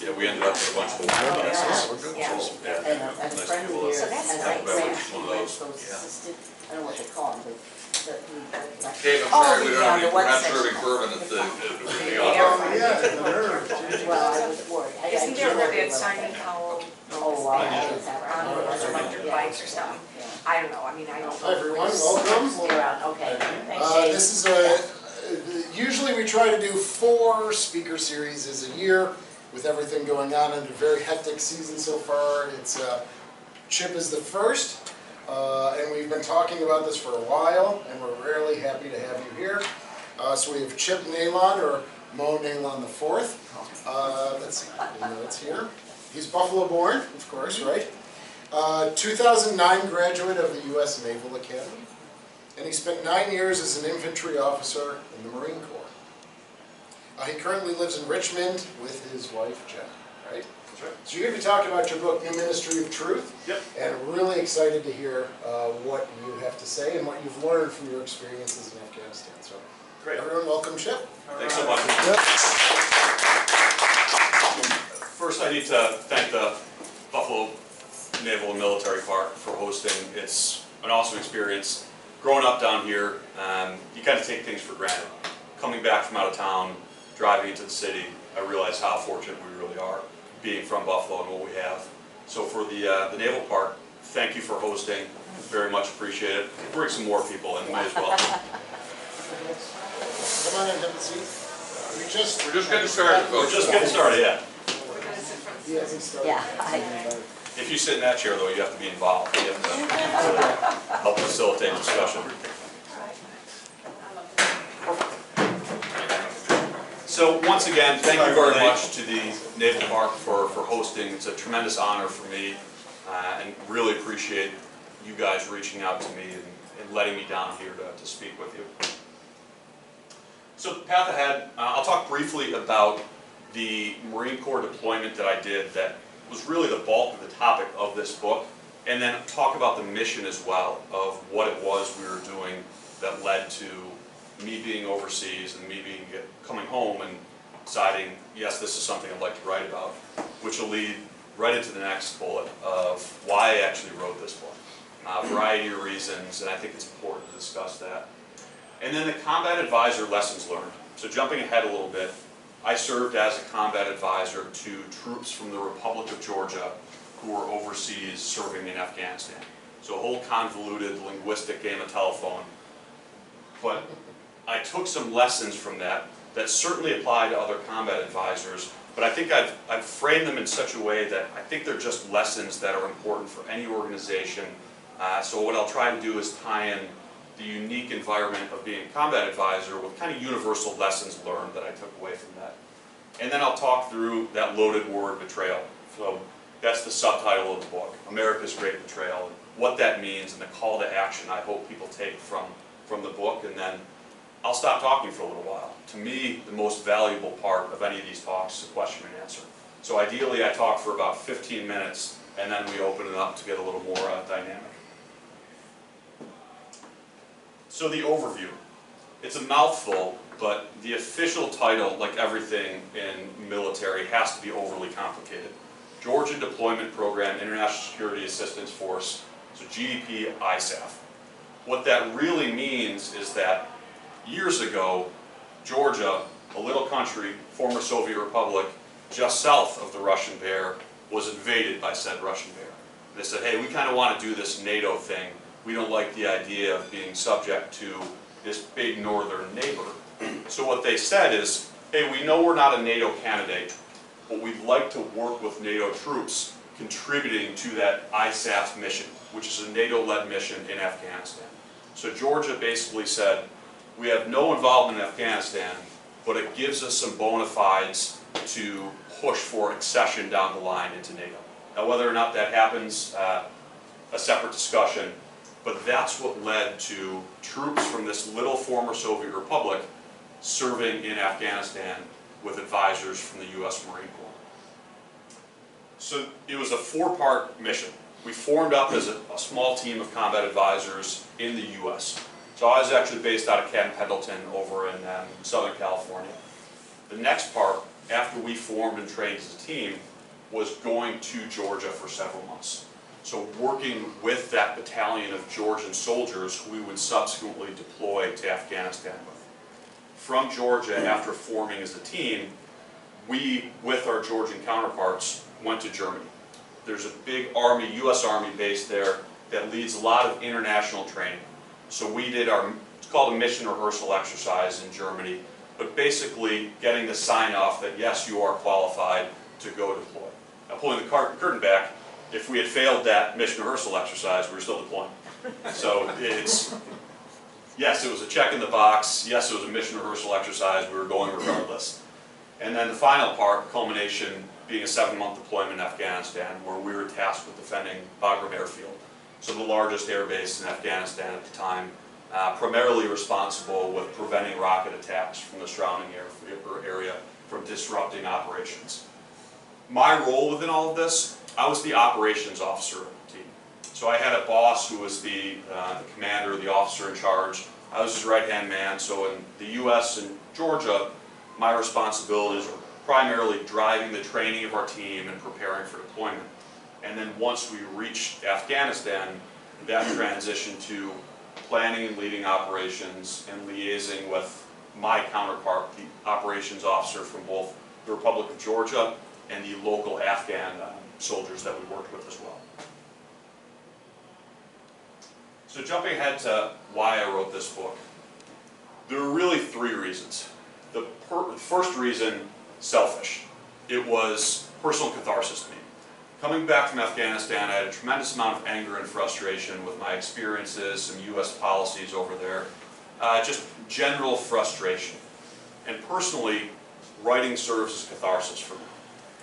Yeah, we ended up with a bunch of old classes, which is, And a nice to friend be of able yours to has have like members grants, one of like those. those assisted, I don't know what they call them, but like. Dave, I'm Oh, sorry, the we're not section. serving bourbon at the office. Yeah, the nerve. Well, I was worried. Isn't there where that signing how Oh, wow. Is that right? on those electric bikes or something? I don't know, I mean, I don't know. Hi everyone, welcome. You're on, okay. Thanks, This is usually we try to do 4 speaker series a year with everything going on in a very hectic season so far. It's Chipp is the first, and we've been talking about this for a while, and we're really happy to have you here. So we have Chipp Naylon, or Mo Naylon the Fourth. Let's see, it's here. He's Buffalo born, of course, right? 2009 graduate of the U.S. Naval Academy, and he spent 9 years as an infantry officer in the Marine Corps. He currently lives in Richmond with his wife, Jen, right? That's right. So you're going to be talking about your book, New Ministry of Truth. Yep. And really excited to hear what you have to say and what you've learned from your experiences in Afghanistan. So, Great. Everyone, welcome, Chipp. Thanks so much. First, I need to thank the Buffalo Naval and Military Park for hosting. It's an awesome experience. Growing up down here, you kind of take things for granted. Coming back from out of town, driving into the city, I realize how fortunate we really are being from Buffalo and what we have. So for the Naval Park, thank you for hosting. Very much appreciate it. Bring some more people in, may as well. Come on in, have a seat. We're just getting started, We're folks. just getting started, yeah. He hasn't started. Yeah. If you sit in that chair, though, you have to be involved. You have to help facilitate discussion. So once again, thank you very much to the Naval Park for hosting. It's a tremendous honor for me, and really appreciate you guys reaching out to me and letting me down here to speak with you. So the path ahead, I'll talk briefly about the Marine Corps deployment that I did that was really the bulk of the topic of this book, and then talk about the mission as well of what it was we were doing that led to me being overseas and me coming home and deciding, yes, this is something I'd like to write about, which will lead right into the next bullet of why I actually wrote this book. A variety of reasons, and I think it's important to discuss that. And then the combat advisor lessons learned. So jumping ahead a little bit, I served as a combat advisor to troops from the Republic of Georgia who were overseas serving in Afghanistan. So a whole convoluted linguistic game of telephone. But I took some lessons from that certainly apply to other combat advisors, but I think I've framed them in such a way that I think they're just lessons that are important for any organization. So what I'll try to do is tie in the unique environment of being a combat advisor with kind of universal lessons learned that I took away from that. And then I'll talk through that loaded word, betrayal. So that's the subtitle of the book, America's Great Betrayal, and what that means and the call to action I hope people take from the book. And then I'll stop talking for a little while. To me, the most valuable part of any of these talks is a question and answer. So ideally I talk for about 15 minutes and then we open it up to get a little more dynamic. So the overview. It's a mouthful, but the official title, like everything in military, has to be overly complicated. Georgia Deployment Program, International Security Assistance Force, so GDP ISAF. What that really means is that years ago, Georgia, a little country, former Soviet Republic, just south of the Russian Bear, was invaded by said Russian Bear. They said, hey, we kind of want to do this NATO thing. We don't like the idea of being subject to this big northern neighbor. So what they said is, hey, we know we're not a NATO candidate, but we'd like to work with NATO troops contributing to that ISAF mission, which is a NATO-led mission in Afghanistan. So Georgia basically said, we have no involvement in Afghanistan, but it gives us some bona fides to push for accession down the line into NATO. Now whether or not that happens, a separate discussion, but that's what led to troops from this little former Soviet republic serving in Afghanistan with advisors from the U.S. Marine Corps. So it was a 4-part mission. We formed up as a small team of combat advisors in the U.S. So I was actually based out of Camp Pendleton over in Southern California. The next part after we formed and trained as a team, was going to Georgia for several months. So working with that battalion of Georgian soldiers who we would subsequently deploy to Afghanistan with. From Georgia, after forming as a team, we, with our Georgian counterparts, went to Germany. There's a big Army, US Army base there that leads a lot of international training. So we did it's called a mission rehearsal exercise in Germany, but basically getting the sign off that yes, you are qualified to go deploy. Now pulling the curtain back, if we had failed that mission rehearsal exercise, we were still deploying. So yes, it was a check in the box, yes, it was a mission rehearsal exercise, we were going regardless. And then the final part, culmination, being a 7-month deployment in Afghanistan, where we were tasked with defending Bagram Airfield. So the largest air base in Afghanistan at the time, primarily responsible with preventing rocket attacks from the surrounding area from disrupting operations. My role within all of this, I was the operations officer of the team. So I had a boss who was the commander, the officer in charge. I was his right-hand man. So in the US and Georgia, my responsibilities were primarily driving the training of our team and preparing for deployment. And then once we reached Afghanistan, that transitioned to planning and leading operations and liaising with my counterpart, the operations officer from both the Republic of Georgia and the local Afghan soldiers that we worked with as well. So jumping ahead to why I wrote this book, there are really 3 reasons. The first reason, selfish. It was personal catharsis to me. Coming back from Afghanistan, I had a tremendous amount of anger and frustration with my experiences, some US policies over there, just general frustration. And personally, writing serves as catharsis for me.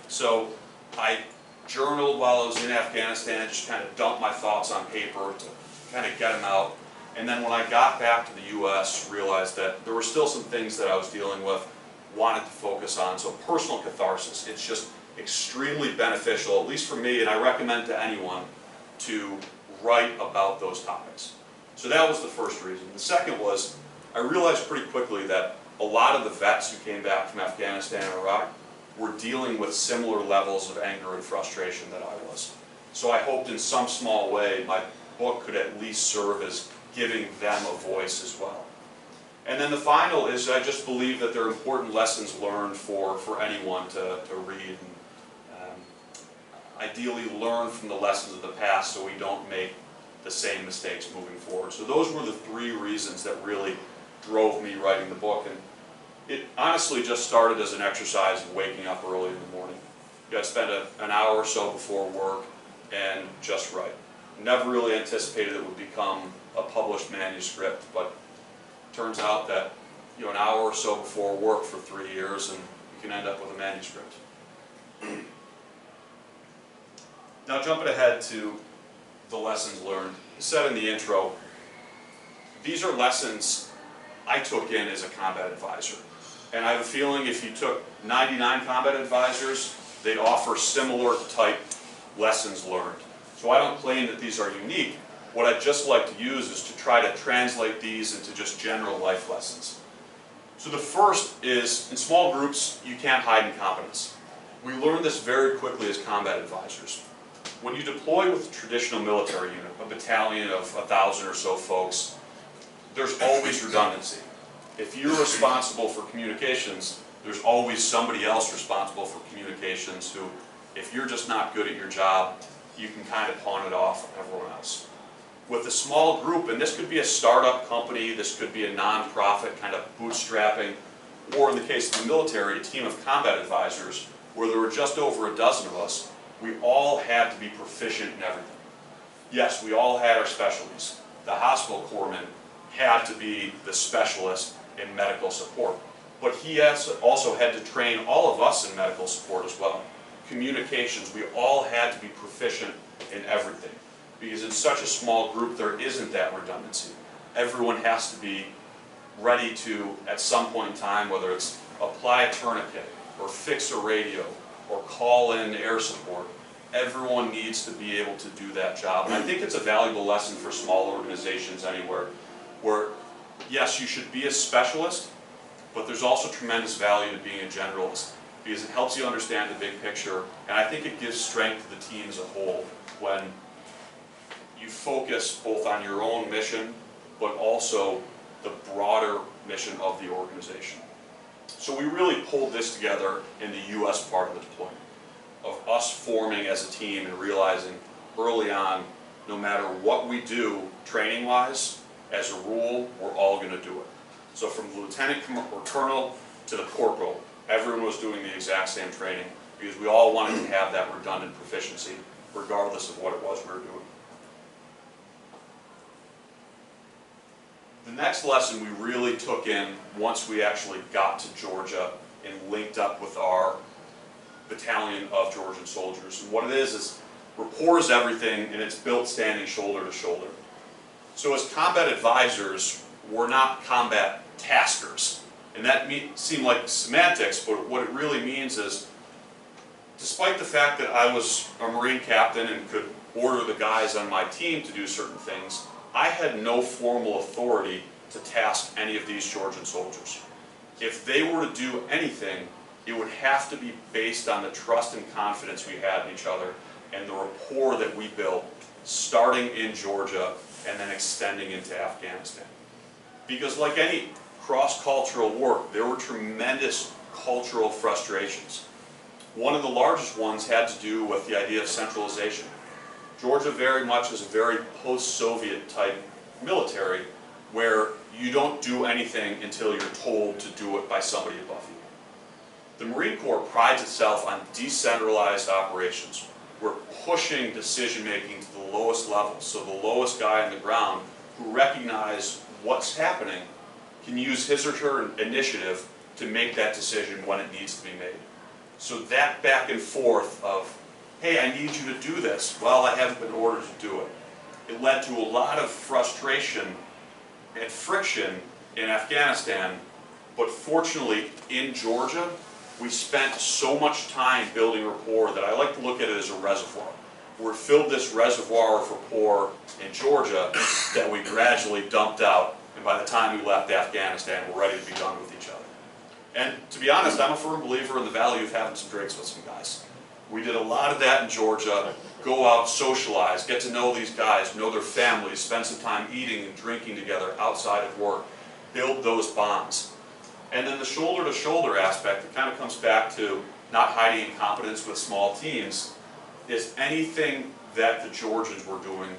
So I journaled while I was in Afghanistan, just kind of dumped my thoughts on paper to kind of get them out. And then when I got back to the US, realized that there were still some things that I was dealing with, wanted to focus on. So personal catharsis, it's just extremely beneficial, at least for me, and I recommend to anyone to write about those topics. So that was the first reason. The second was, I realized pretty quickly that a lot of the vets who came back from Afghanistan and Iraq were dealing with similar levels of anger and frustration that I was. So I hoped in some small way my book could at least serve as giving them a voice as well. And then the final is I just believe that there are important lessons learned for anyone to read and ideally learn from the lessons of the past so we don't make the same mistakes moving forward. So those were the 3 reasons that really drove me writing the book. And it honestly just started as an exercise of waking up early in the morning. I'd spend an hour or so before work and just write. Never really anticipated it would become a published manuscript, but turns out that an hour or so before work for 3 years and you can end up with a manuscript. Now jumping ahead to the lessons learned. I said in the intro, these are lessons I took in as a combat advisor. And I have a feeling if you took 99 combat advisors, they'd offer similar type lessons learned. So I don't claim that these are unique. What I'd just like to use is to try to translate these into just general life lessons. So the first is, in small groups, you can't hide incompetence. We learned this very quickly as combat advisors. When you deploy with a traditional military unit, a battalion of 1,000 or so folks, there's always redundancy. If you're responsible for communications, there's always somebody else responsible for communications who, if you're just not good at your job, you can kind of pawn it off on everyone else. With a small group, and this could be a startup company, this could be a non-profit kind of bootstrapping, or in the case of the military, a team of combat advisors, where there were just over a dozen of us, we all had to be proficient in everything. Yes, we all had our specialties. The hospital corpsman had to be the specialist in medical support, but he also had to train all of us in medical support as well. Communications, we all had to be proficient in everything, because in such a small group there isn't that redundancy. Everyone has to be ready to, at some point in time, whether it's apply a tourniquet or fix a radio or call in air support, everyone needs to be able to do that job. And I think it's a valuable lesson for small organizations anywhere, where yes, you should be a specialist, but there's also tremendous value to being a generalist. because it helps you understand the big picture, and I think it gives strength to the team as a whole when you focus both on your own mission, but also the broader mission of the organization. So we really pulled this together in the U.S. part of the deployment, of us forming as a team and realizing early on, no matter what we do training-wise, as a rule, we're all going to do it. So from the lieutenant or colonel to the corporal, everyone was doing the exact same training because we all wanted to have that redundant proficiency regardless of what it was we were doing. The next lesson we really took in once we actually got to Georgia and linked up with our battalion of Georgian soldiers. And what it is rapport is everything, and it's built standing shoulder to shoulder. So as combat advisors, we're not combat taskers. And that seemed like semantics, but what it really means is, despite the fact that I was a Marine captain and could order the guys on my team to do certain things, I had no formal authority to task any of these Georgian soldiers. If they were to do anything, it would have to be based on the trust and confidence we had in each other and the rapport that we built, starting in Georgia and then extending into Afghanistan. Because like any cross-cultural work, there were tremendous cultural frustrations. One of the largest ones had to do with the idea of centralization. Georgia very much is a very post-Soviet type military where you don't do anything until you're told to do it by somebody above you. The Marine Corps prides itself on decentralized operations. We're pushing decision-making to the lowest levels, so the lowest guy on the ground who recognize what's happening can use his or her initiative to make that decision when it needs to be made. So that back and forth of, hey, I need you to do this. Well, I haven't been ordered to do it. It led to a lot of frustration and friction in Afghanistan, but fortunately in Georgia, we spent so much time building rapport that I like to look at it as a reservoir. We filled this reservoir of rapport in Georgia that we gradually dumped out, and by the time we left Afghanistan, we're ready to be done with each other. And to be honest, I'm a firm believer in the value of having some drinks with some guys. We did a lot of that in Georgia. Go out, socialize, get to know these guys, know their families, spend some time eating and drinking together outside of work, build those bonds. And then the shoulder-to-shoulder aspect, it kind of comes back to not hiding incompetence with small teams, is anything that the Georgians were doing,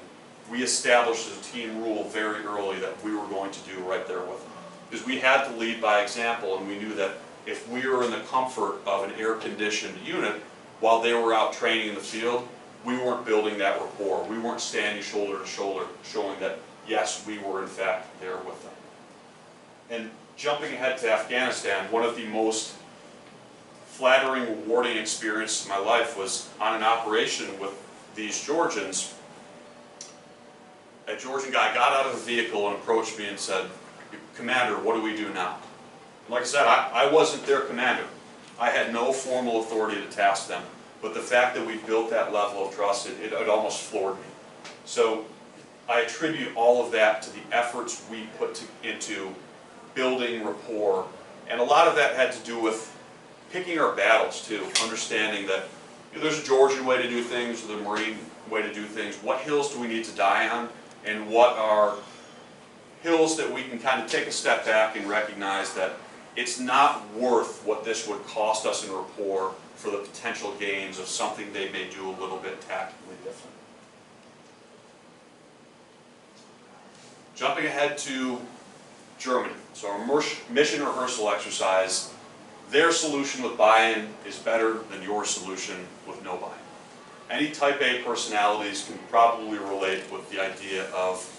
we established as a team rule very early that we were going to do right there with them. Because we had to lead by example, and we knew that if we were in the comfort of an air-conditioned unit while they were out training in the field, we weren't building that rapport. We weren't standing shoulder to shoulder, showing that, yes, we were in fact there with them. And jumping ahead to Afghanistan, one of the most flattering, rewarding experiences of my life was on an operation with these Georgians. A Georgian guy got out of a vehicle and approached me and said, "Commander, what do we do now?" Like I said, I wasn't their commander. I had no formal authority to task them, but the fact that we built that level of trust, it almost floored me. So I attribute all of that to the efforts we put into building rapport, and a lot of that had to do with picking our battles too, understanding that there's a Georgian way to do things, there's a Marine way to do things. What hills do we need to die on, and what are hills that we can kind of take a step back and recognize that it's not worth what this would cost us in rapport for the potential gains of something they may do a little bit tactically different. Jumping ahead to Germany. So our mission rehearsal exercise, their solution with buy-in is better than your solution with no buy-in. Any type A personalities can probably relate with the idea of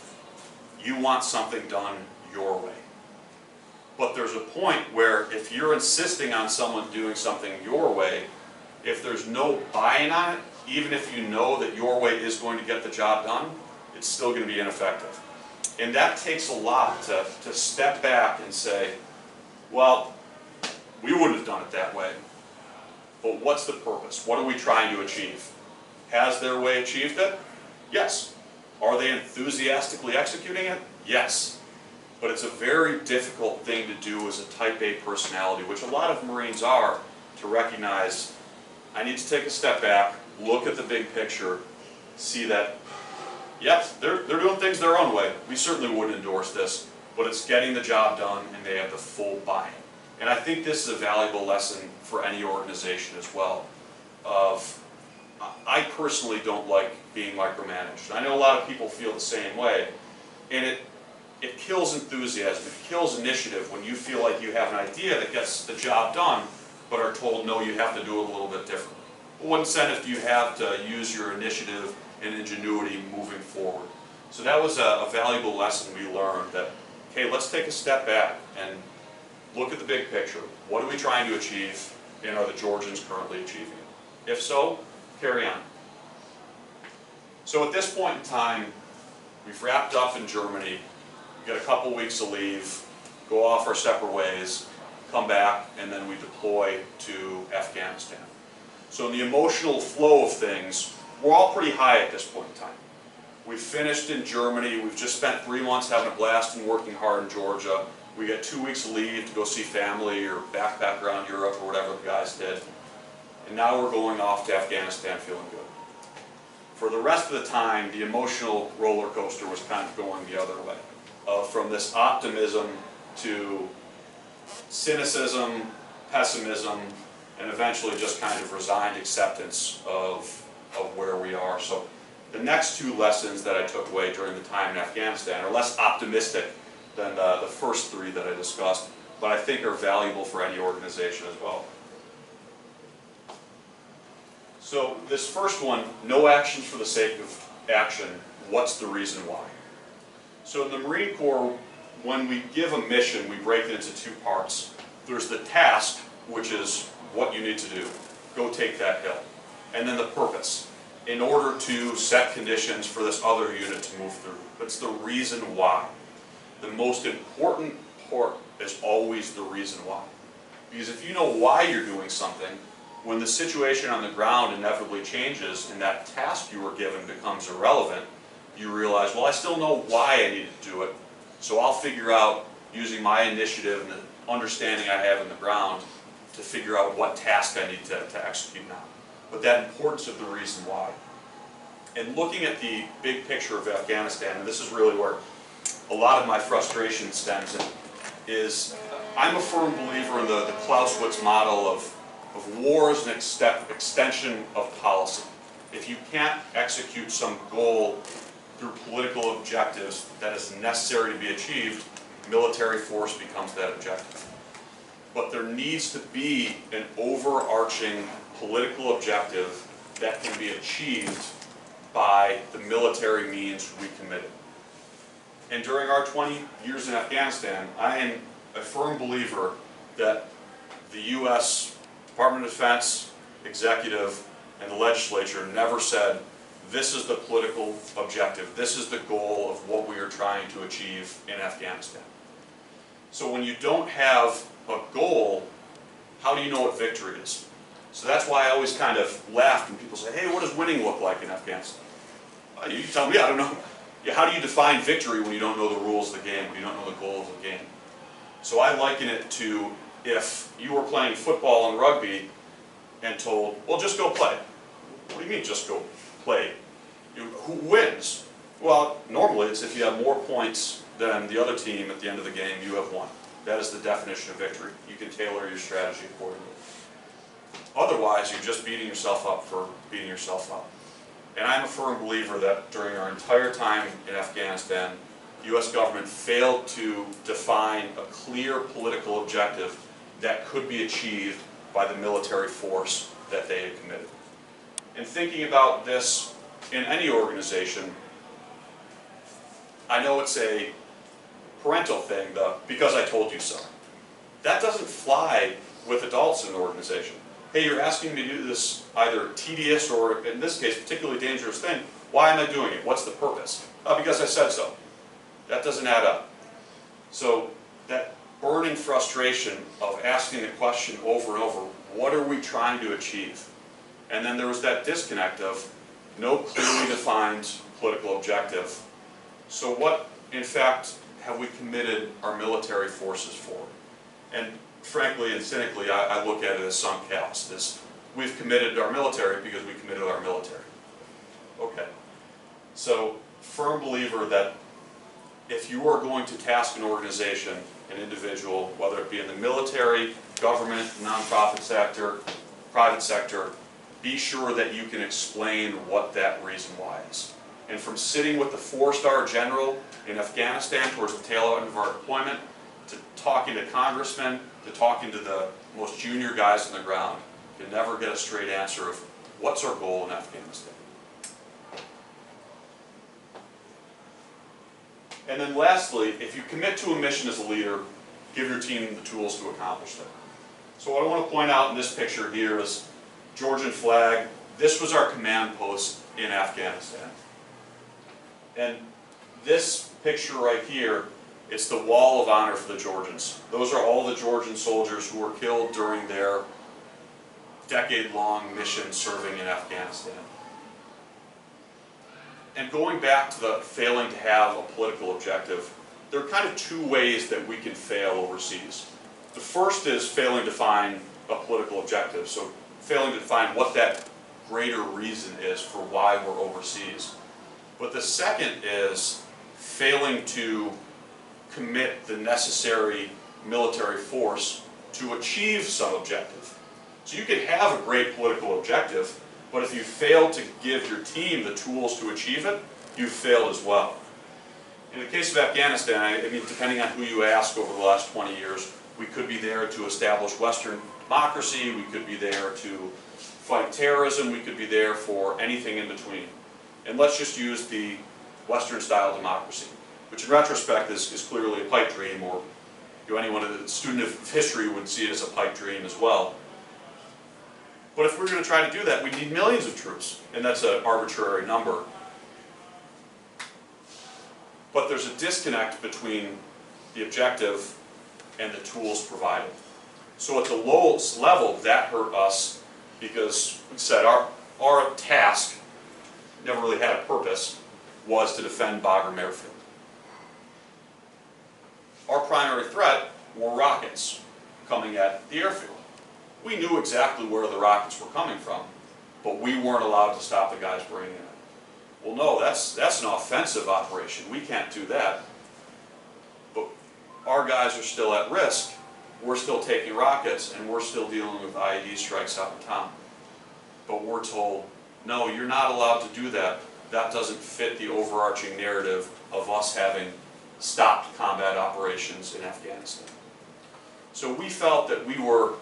you want something done your way. But there's a point where if you're insisting on someone doing something your way, if there's no buy-in on it, even if you know that your way is going to get the job done, it's still going to be ineffective. And that takes a lot to step back and say, well, we wouldn't have done it that way, but what's the purpose? What are we trying to achieve? Has their way achieved it? Yes. Are they enthusiastically executing it? Yes. But it's a very difficult thing to do as a type A personality, which a lot of Marines are, to recognize I need to take a step back, look at the big picture, see that, yes, they're doing things their own way. We certainly wouldn't endorse this, but it's getting the job done and they have the full buy-in. And I think this is a valuable lesson for any organization as well. I personally don't like being micromanaged. I know a lot of people feel the same way, and it kills enthusiasm, it kills initiative when you feel like you have an idea that gets the job done, but are told, no, you have to do it a little bit differently. What incentive do you have to use your initiative and ingenuity moving forward? So that was a valuable lesson we learned that, okay, let's take a step back and look at the big picture. What are we trying to achieve, and are the Georgians currently achieving it? If so, carry on. So at this point in time, we've wrapped up in Germany, we got a couple weeks of leave, go off our separate ways, come back, and then we deploy to Afghanistan. So in the emotional flow of things, we're all pretty high at this point in time. We've finished in Germany, we've just spent 3 months having a blast and working hard in Georgia. We got 2 weeks of leave to go see family or backpack around Europe or whatever the guys did. And now we're going off to Afghanistan feeling good. For the rest of the time, the emotional roller coaster was kind of going the other way. From this optimism to cynicism, pessimism, and eventually just kind of resigned acceptance of where we are. So the next 2 lessons that I took away during the time in Afghanistan are less optimistic than the first 3 that I discussed, but I think are valuable for any organization as well. So this first one, no actions for the sake of action, what's the reason why? So in the Marine Corps, when we give a mission, we break it into 2 parts. There's the task, which is what you need to do, go take that hill. And then the purpose, in order to set conditions for this other unit to move through. It's the reason why. The most important part is always the reason why. Because if you know why you're doing something, when the situation on the ground inevitably changes and that task you were given becomes irrelevant, you realize, well, I still know why I need to do it, so I'll figure out, using my initiative and the understanding I have in the ground, to figure out what task I need to execute now. But that importance of the reason why. And looking at the big picture of Afghanistan, and this is really where a lot of my frustration stems in, is I'm a firm believer in the Clausewitz model of war as an extension of policy. If you can't execute some goal through political objectives that is necessary to be achieved, military force becomes that objective. But there needs to be an overarching political objective that can be achieved by the military means we committed. And during our 20 years in Afghanistan, I am a firm believer that the U.S. Department of Defense, executive, and the legislature never said, this is the political objective, this is the goal of what we are trying to achieve in Afghanistan. So when you don't have a goal, how do you know what victory is? So that's why I always kind of laugh when people say, hey, what does winning look like in Afghanistan? You tell me, I don't know. Yeah, how do you define victory when you don't know the rules of the game, when you don't know the goal of the game? So I liken it to if you were playing football and rugby and told, well, just go play. What do you mean, just go play? Who wins? Well, normally it's if you have more points than the other team at the end of the game, you have won. That is the definition of victory. You can tailor your strategy accordingly. Otherwise, you're just beating yourself up for beating yourself up. And I'm a firm believer that during our entire time in Afghanistan, the U.S. government failed to define a clear political objective that could be achieved by the military force that they had committed. And thinking about this in any organization, I know it's a parental thing, the because I told you so. That doesn't fly with adults in the organization. Hey, you're asking me to do this either tedious or, in this case, particularly dangerous thing. Why am I doing it? What's the purpose? Because I said so. That doesn't add up. So that burning frustration of asking the question over and over, what are we trying to achieve? And then there was that disconnect of no clearly defined political objective. So what, in fact, have we committed our military forces for? And frankly and cynically, I look at it as sunk cost. We've committed our military because we committed our military. Okay. So, firm believer that if you are going to task an organization, an individual, whether it be in the military, government, nonprofit sector, private sector, be sure that you can explain what that reason why is. And from sitting with the 4-star general in Afghanistan towards the tail end of our deployment, to talking to congressmen, to talking to the most junior guys on the ground, you never get a straight answer of what's our goal in Afghanistan. And then lastly, if you commit to a mission as a leader, give your team the tools to accomplish that. So what I want to point out in this picture here is Georgian flag. This was our command post in Afghanistan. And this picture right here, it's the wall of honor for the Georgians. Those are all the Georgian soldiers who were killed during their decade-long mission serving in Afghanistan. And going back to the failing to have a political objective, there are kind of two ways that we can fail overseas. The first is failing to find a political objective, so failing to find what that greater reason is for why we're overseas. But the second is failing to commit the necessary military force to achieve some objective. So you could have a great political objective, but if you fail to give your team the tools to achieve it, you've failed as well. In the case of Afghanistan, I mean, depending on who you ask over the last 20 years, we could be there to establish Western democracy, we could be there to fight terrorism, we could be there for anything in between. And let's just use the Western-style democracy, which in retrospect is clearly a pipe dream, or anyone, a student of history would see it as a pipe dream as well. But if we're going to try to do that, we need millions of troops, and that's an arbitrary number. But there's a disconnect between the objective and the tools provided. So at the lowest level, that hurt us because, like I said, our task never really had a purpose, was to defend Bagram Airfield. Our primary threat were rockets coming at the airfield. We knew exactly where the rockets were coming from, but we weren't allowed to stop the guys bringing it. Well, no, that's an offensive operation. We can't do that. But our guys are still at risk. We're still taking rockets, and we're still dealing with IED strikes out in town. But we're told, no, you're not allowed to do that. That doesn't fit the overarching narrative of us having stopped combat operations in Afghanistan. So we felt that we were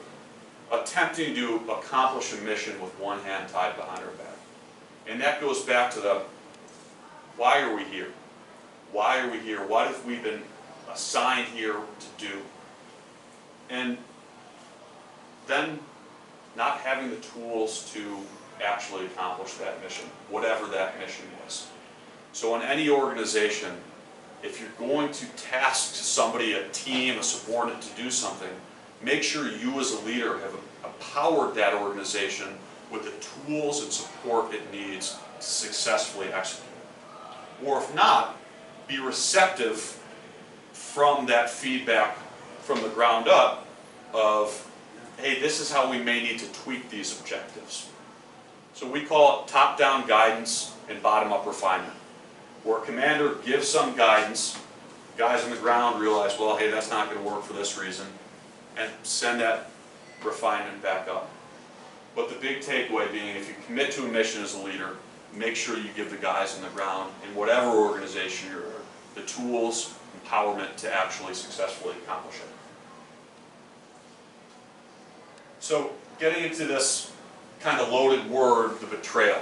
attempting to accomplish a mission with one hand tied behind our back. And that goes back to the, why are we here? Why are we here? What have we been assigned here to do? And then not having the tools to actually accomplish that mission, whatever that mission was. So in any organization, if you're going to task somebody, a team, a subordinate to do something, make sure you as a leader have empowered that organization with the tools and support it needs to successfully execute. Or if not, be receptive from that feedback from the ground up of, hey, this is how we may need to tweak these objectives. So we call it top-down guidance and bottom-up refinement, where a commander gives some guidance, guys on the ground realize, well, hey, that's not going to work for this reason, and send that refinement back up. But the big takeaway being, if you commit to a mission as a leader, make sure you give the guys on the ground, in whatever organization you're in, the tools, empowerment to actually successfully accomplish it. So getting into this kind of loaded word, the betrayal.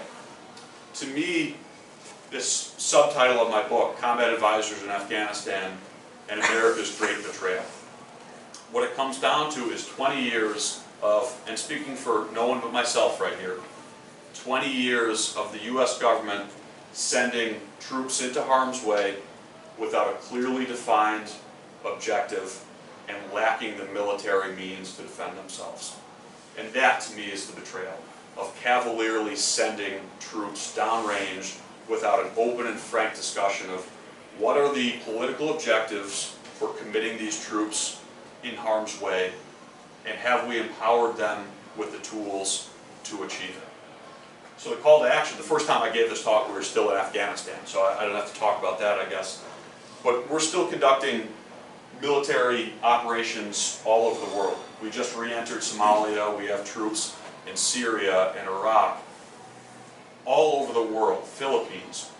To me, this subtitle of my book, Combat Advisors in Afghanistan and America's Great Betrayal. What it comes down to is 20 years of, and speaking for no one but myself right here, 20 years of the U.S. government sending troops into harm's way without a clearly defined objective and lacking the military means to defend themselves. And that, to me, is the betrayal of cavalierly sending troops downrange without an open and frank discussion of what are the political objectives for committing these troops in harm's way, And have we empowered them with the tools to achieve it? So the call to action, the first time I gave this talk, we were still in Afghanistan, so I don't have to talk about that, I guess. But we're still conducting military operations all over the world. We just re-entered Somalia, we have troops in Syria and Iraq, all over the world, Philippines.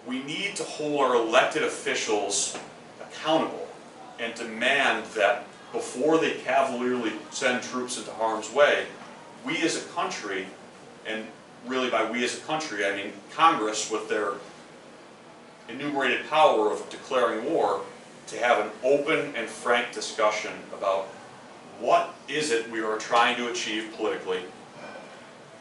We need to hold our elected officials accountable and demand that before they cavalierly send troops into harm's way, we as a country, and really by we as a country, I mean Congress with their enumerated power of declaring war, to have an open and frank discussion about what is it we are trying to achieve politically.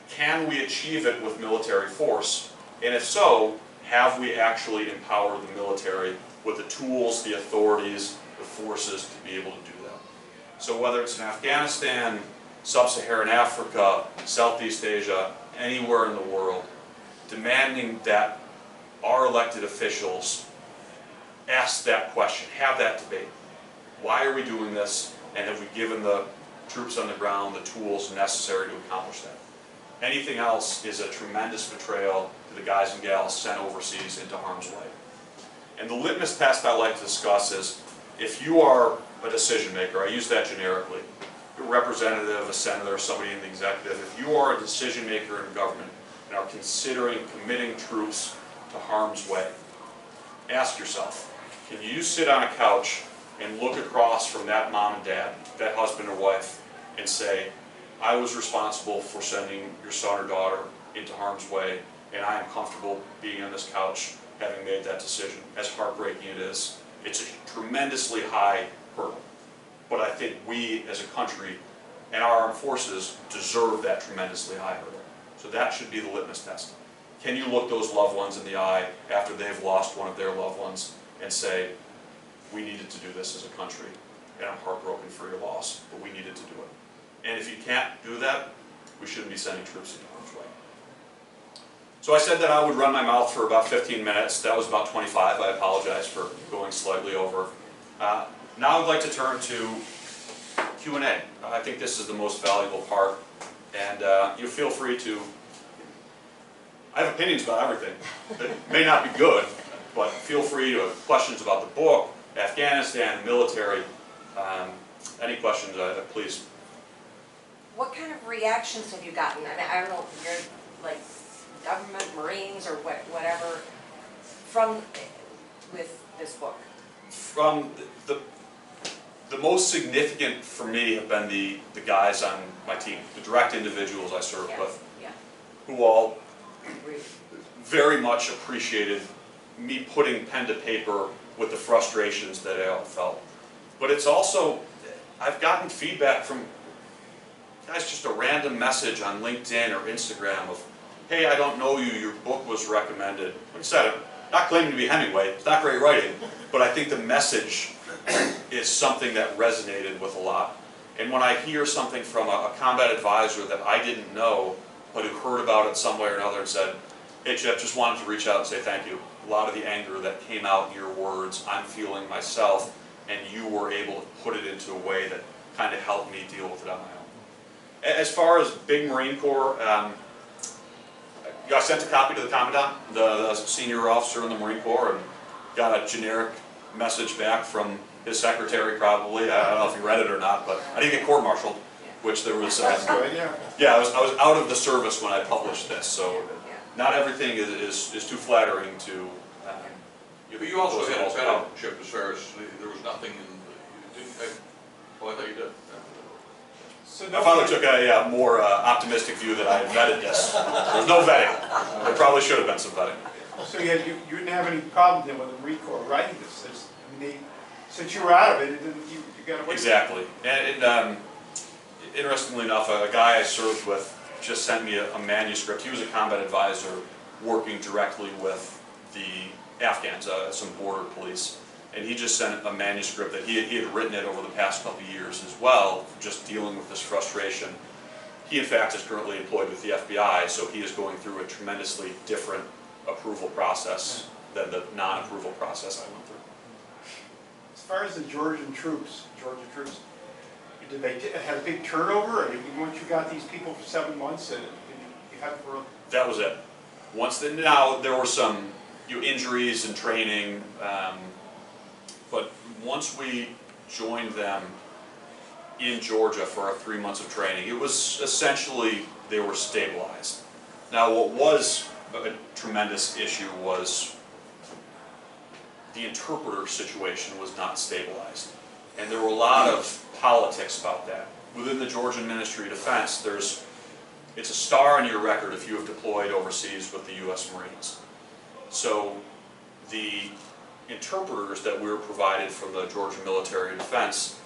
Can we achieve it with military force? And if so, have we actually empowered the military with the tools, the authorities, the forces to be able to do that? So whether it's in Afghanistan, Sub-Saharan Africa, Southeast Asia, anywhere in the world, demanding that our elected officials ask that question, have that debate. Why are we doing this? And have we given the troops on the ground the tools necessary to accomplish that? Anything else is a tremendous betrayal to the guys and gals sent overseas into harm's way. And the litmus test I like to discuss is, if you are a decision maker, I use that generically, a representative, a senator, somebody in the executive, if you are a decision maker in government and are considering committing troops to harm's way, ask yourself, can you sit on a couch and look across from that mom and dad, that husband or wife, and say, I was responsible for sending your son or daughter into harm's way, and I am comfortable being on this couch having made that decision, as heartbreaking it is. It's a tremendously high hurdle. But I think we as a country and our armed forces deserve that tremendously high hurdle. So that should be the litmus test. Can you look those loved ones in the eye after they've lost one of their loved ones and say, we needed to do this as a country, and I'm heartbroken for your loss, but we needed to do it. And if you can't do that, we shouldn't be sending troops into harm's way. So I said that I would run my mouth for about 15 minutes. That was about 25. I apologize for going slightly over. Now I'd like to turn to Q&A. I think this is the most valuable part. And you feel free to, I have opinions about everything. It may not be good, but feel free to have questions about the book, Afghanistan, the military. Any questions, please. What kind of reactions have you gotten? I mean, I don't know, you're like government, Marines, or whatever, with this book? From the most significant for me have been the guys on my team, the direct individuals I serve with, who all very much appreciated me putting pen to paper with the frustrations that I all felt. But it's also, I've gotten feedback from guys, just a random message on LinkedIn or Instagram of, hey, I don't know you, your book was recommended. Like I said, I'm not claiming to be Hemingway, it's not great writing, but I think the message is something that resonated with a lot. And when I hear something from a combat advisor that I didn't know, but who heard about it some way or another and said, hey Chipp, just wanted to reach out and say thank you. A lot of the anger that came out in your words, I'm feeling myself, and you were able to put it into a way that kind of helped me deal with it on my own. As far as big Marine Corps, I sent a copy to the Commandant, the senior officer in the Marine Corps, and got a generic message back from his secretary probably. I don't know if he read it or not, but I didn't get court-martialed, which there was... That's good, yeah. Yeah, I was out of the service when I published this, so not everything is too flattering to... But you also had a better Chipp as far as there was nothing in... You didn't, well, I thought you did. So My father took a more optimistic view that I had vetted this. There was no vetting. There probably should have been some vetting. So you didn't have any problem then with the Marine Corps writing this? I mean, since you were out of it, you got away. Exactly. And interestingly enough, a guy I served with just sent me a manuscript. He was a combat advisor working directly with the Afghans, some border police. And he just sent a manuscript that he had written it over the past couple of years as well, just dealing with this frustration. He, in fact, is currently employed with the FBI, so he is going through a tremendously different approval process than the non-approval process I went through. As far as the Georgia troops, did they have a big turnover? Or once you got these people for 7 months, and you had for That was it. Now there were some injuries and training, but once we joined them in Georgia for our 3 months of training, it was essentially they were stabilized. Now what was a tremendous issue was the interpreter situation was not stabilized. And there were a lot of politics about that. Within the Georgian Ministry of Defense, it's a star on your record if you have deployed overseas with the U.S. Marines. So the interpreters that we were provided from the Georgian Military Defense,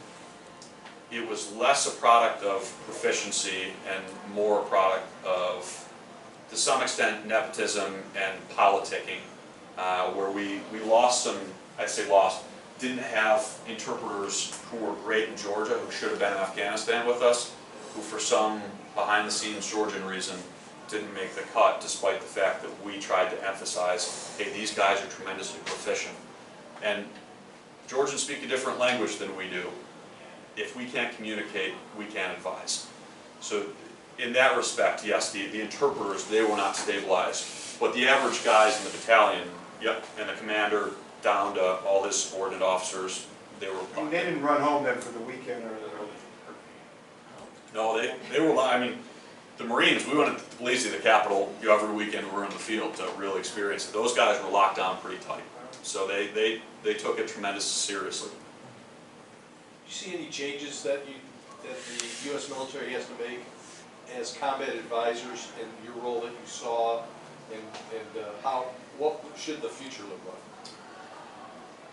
it was less a product of proficiency and more a product of, to some extent, nepotism and politicking, where we lost some, I'd say lost, didn't have interpreters who were great in Georgia, who should have been in Afghanistan with us, who for some behind-the-scenes Georgian reason didn't make the cut, despite the fact that we tried to emphasize, hey, these guys are tremendously proficient. And Georgians speak a different language than we do. If we can't communicate, we can't advise. So in that respect, yes, the interpreters, they were not stabilized. But the average guys in the battalion, yep, and the commander down to all his subordinate officers, they were and they didn't run home then for the weekend or no, they were, I mean, the Marines, we went to Tbilisi, the capital, every weekend we were in the field to really experience it. Those guys were locked down pretty tight. So they took it tremendously seriously. Do you see any changes that the U.S. military has to make as combat advisors in your role that you saw, and what should the future look like?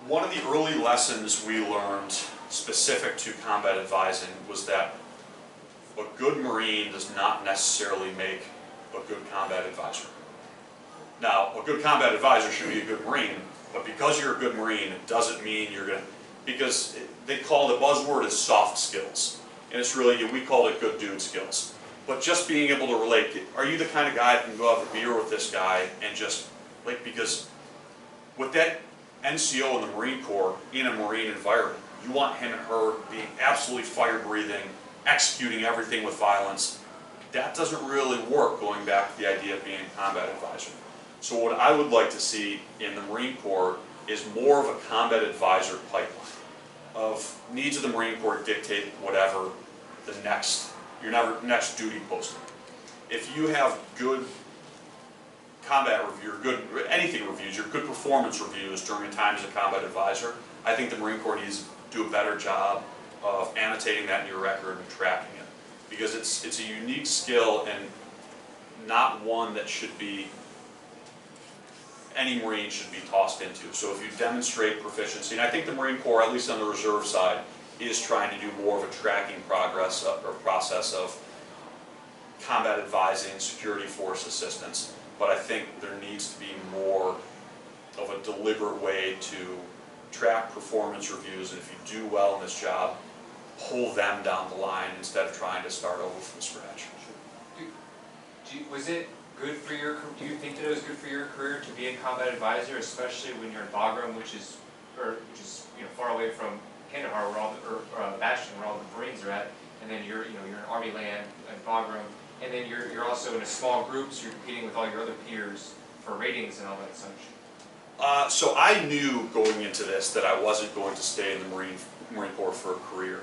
One of the early lessons we learned specific to combat advising was that a good Marine does not necessarily make a good combat advisor. Now, a good combat advisor should be a good Marine, but because you're a good Marine, it doesn't mean you're going to, because they call the buzzword is soft skills. And it's really, we call it good dude skills. But just being able to relate, are you the kind of guy that can go have a beer with this guy and just, like, because with that NCO in the Marine Corps, in a Marine environment, you want him and her being absolutely fire-breathing, executing everything with violence. That doesn't really work, going back to the idea of being a combat advisor. So what I would like to see in the Marine Corps is more of a combat advisor pipeline of needs of the Marine Corps dictate whatever the next, your next duty posting. If you have good combat review, good anything reviews, your good performance reviews during a time as a combat advisor, I think the Marine Corps needs to do a better job of annotating that in your record and tracking it, because it's a unique skill and not one that should be, any Marine should be tossed into. So if you demonstrate proficiency, and I think the Marine Corps, at least on the reserve side, is trying to do more of a tracking progress or process of combat advising, security force assistance, but I think there needs to be more of a deliberate way to track performance reviews, and if you do well in this job, pull them down the line instead of trying to start over from scratch. Was it good for your? Do you think that it was good for your career to be a combat advisor, especially when you're in Bagram, which is far away from Kandahar, where all Bastion, where all the Marines are at, and then you're in Army land at Bagram, and then you're also in a small group, so you're competing with all your other peers for ratings and all that such. So I knew going into this that I wasn't going to stay in the Marine Corps for a career.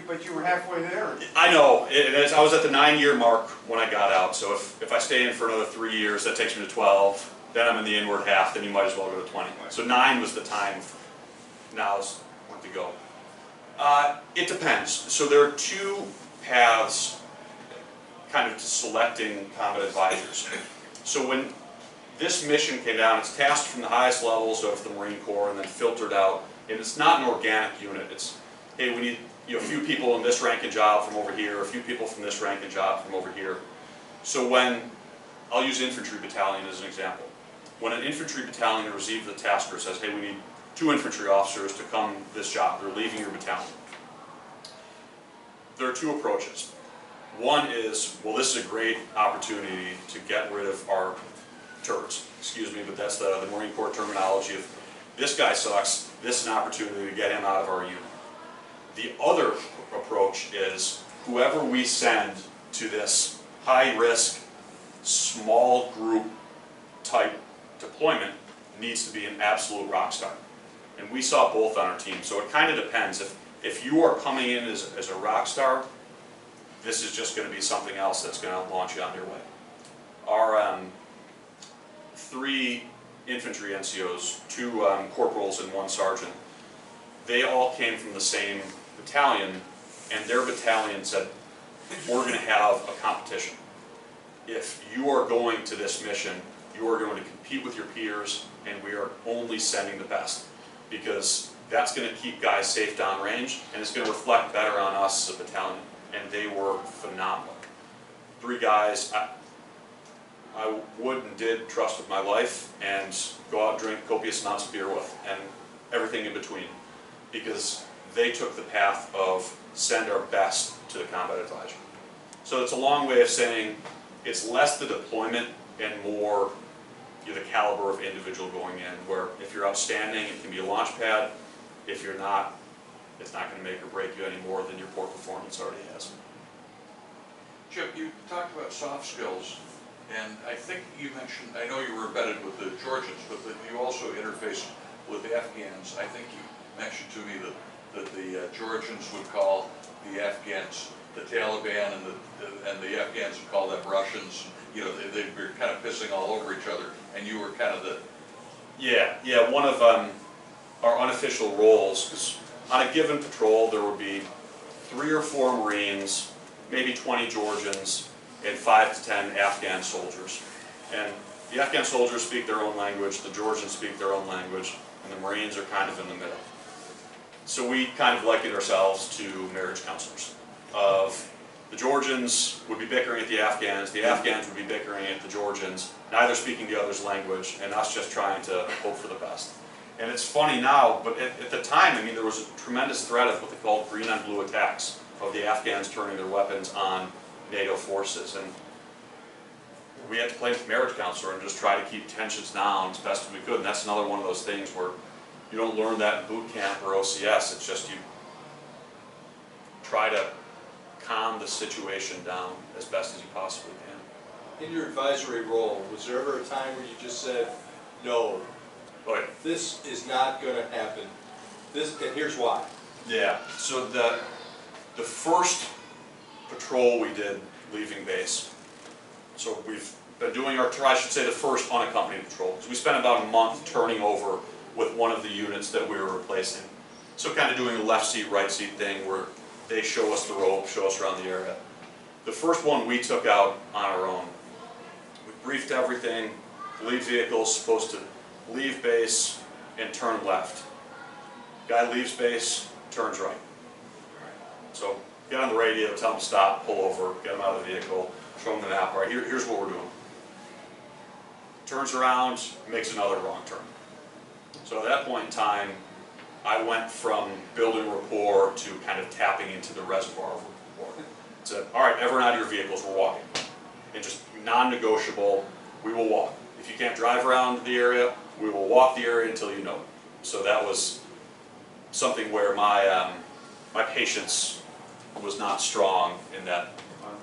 But you were halfway there. I know, I was at the 9-year mark when I got out, so if I stay in for another 3 years, that takes me to 12, then I'm in the inward half, then you might as well go to 20. So 9 was the time, now's when to go. It depends. So there are two paths kind of to selecting combat advisors. So when this mission came down, it's tasked from the highest levels of the Marine Corps and then filtered out, and it's not an organic unit. It's, hey, we need a few people in this rank and job from over here, a few people from this rank and job from over here. So when, I'll use infantry battalion as an example. When an infantry battalion receives the tasker says, hey, we need 2 infantry officers to come this job, they're leaving your battalion. There are 2 approaches. One is, well, this is a great opportunity to get rid of our turds, excuse me, but that's the Marine Corps terminology of, this guy sucks, this is an opportunity to get him out of our unit. The other approach is whoever we send to this high-risk, small group type deployment needs to be an absolute rock star. And we saw both on our team, so it kind of depends. If you are coming in as a rock star, this is just going to be something else that's going to launch you on your way. Our 3 infantry NCOs, 2 corporals and 1 sergeant, they all came from the same battalion, and their battalion said, we're going to have a competition. If you are going to this mission, you are going to compete with your peers, and we are only sending the best, because that's going to keep guys safe downrange, and it's going to reflect better on us as a battalion. And they were phenomenal. 3 guys I would and did trust with my life, and go out and drink copious amounts of beer with, and everything in between, because they took the path of send our best to the combat advisor. So it's a long way of saying it's less the deployment and more the caliber of individual going in, where if you're outstanding, it can be a launch pad. If you're not, it's not going to make or break you any more than your poor performance already has. Chip, you talked about soft skills, and I think you mentioned, I know you were embedded with the Georgians, but that you also interfaced with the Afghans. I think you mentioned to me that the Georgians would call the Afghans the Taliban, and the Afghans would call them Russians. You know, they were kind of pissing all over each other, and you were kind of the... Yeah, one of our unofficial roles, because on a given patrol there would be 3 or 4 Marines, maybe 20 Georgians, and 5 to 10 Afghan soldiers. And the Afghan soldiers speak their own language, the Georgians speak their own language, and the Marines are kind of in the middle. So we kind of likened ourselves to marriage counselors. Of the Georgians would be bickering at the Afghans would be bickering at the Georgians, neither speaking the other's language, and us just trying to hope for the best. And it's funny now, but at the time, I mean, there was a tremendous threat of what they called green on blue attacks, of the Afghans turning their weapons on NATO forces. And we had to play marriage counselor and just try to keep tensions down as best as we could. And that's another one of those things where you don't learn that in boot camp or OCS. It's just you try to calm the situation down as best as you possibly can. In your advisory role, was there ever a time where you just said, no, this is not going to happen, and here's why? Yeah, so the first patrol we did leaving base, so we've been doing our, I should say the first unaccompanied patrol, because we spent about a month turning over with one of the units that we were replacing. So kind of doing a left seat, right seat thing where they show us the rope, show us around the area. The first one we took out on our own. We briefed everything. The lead vehicle is supposed to leave base and turn left. Guy leaves base, turns right. So get on the radio, tell him to stop, pull over, get him out of the vehicle, show him the map. All right, here's what we're doing. Turns around, makes another wrong turn. So at that point in time, I went from building rapport to kind of tapping into the reservoir of rapport. Said, all right, everyone out of your vehicles, we're walking. And just non-negotiable, we will walk. If you can't drive around the area, we will walk the area until you know it. So that was something where my patience was not strong in that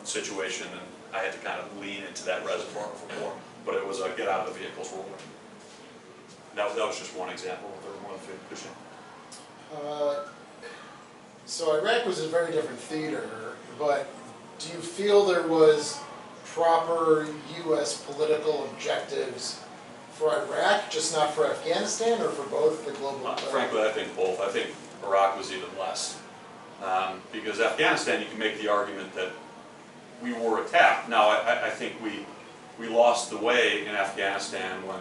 situation, and I had to kind of lean into that reservoir of rapport. But it was a get out of the vehicles, we're walking. That was just one example. There were more than 50%. So Iraq was a very different theater, but do you feel there was proper U.S. political objectives for Iraq, just not for Afghanistan, or for both the global? Frankly, I think both. I think Iraq was even less. Because Afghanistan, you can make the argument that we were attacked. Now, I think we lost the way in Afghanistan when,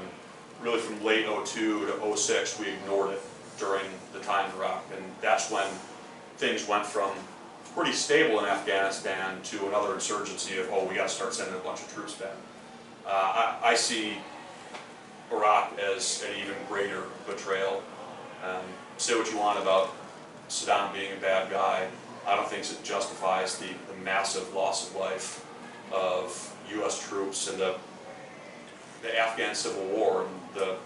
really from late 02 to 06, we ignored it during the time in Iraq. And that's when things went from pretty stable in Afghanistan to another insurgency of, oh, we got to start sending a bunch of troops back. I see Iraq as an even greater betrayal. Say what you want about Saddam being a bad guy. I don't think it justifies the massive loss of life of U.S. troops and the Afghan Civil War and the